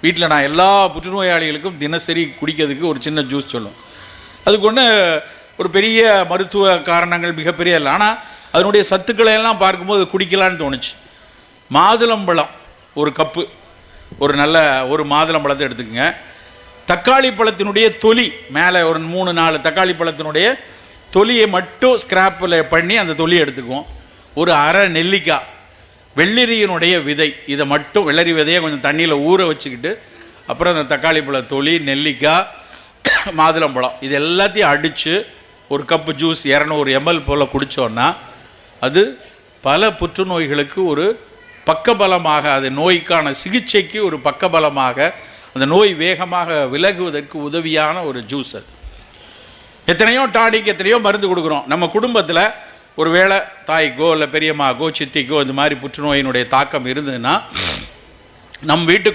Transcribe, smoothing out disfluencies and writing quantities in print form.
வீட்டில் நான் எல்லா புற்றுநோயாளிகளுக்கும் தினசரி குடிக்கிறதுக்கு ஒரு சின்ன ஜூஸ் சொல்லுவேன். அதுக்கு ஒன்று ஒரு பெரிய மருத்துவ காரணங்கள் மிகப்பெரிய இல்லை, ஆனால் அதனுடைய சத்துக்களை எல்லாம் பார்க்கும்போது குடிக்கலான்னு தோணுச்சு. மாதுளம்பழம் ஒரு கப்பு, ஒரு மாதுளம்பழத்தை எடுத்துக்கோங்க. தக்காளி பழத்தினுடைய தொலி மேலே ஒரு 3-4 தக்காளி பழத்தினுடைய தொலியை மட்டும் ஸ்கிராப்பில் பண்ணி அந்த தொலியை எடுத்துக்குவோம். ஒரு அரை நெல்லிக்காய், வெள்ளரியினுடைய விதை, இதை மட்டும் வெள்ளரி விதையை கொஞ்சம் தண்ணியில் ஊற வச்சுக்கிட்டு அப்புறம் அந்த தக்காளி பழ தொலி, நெல்லிக்காய், மாதுளம்பழம் இது எல்லாத்தையும் அடித்து ஒரு கப்பு ஜூஸ் 200 ml போல் குடித்தோன்னா அது பல புற்றுநோய்களுக்கு ஒரு பக்கபலமாக, அது நோய்க்கான சிகிச்சைக்கு ஒரு பக்கபலமாக, அந்த நோய் வேகமாக விலகுவதற்கு உதவியான ஒரு ஜூஸ். அது எத்தனையோ டானிக், எத்தனையோ மருந்து கொடுக்குறோம். நம்ம குடும்பத்தில் ஒரு வேளை தாய்க்கோ இல்லை பெரியம்மாக்கோ சித்திக்கோ இந்த மாதிரி புற்றுநோயினுடைய தாக்கம் இருந்ததுன்னா நம் வீட்டுக்கு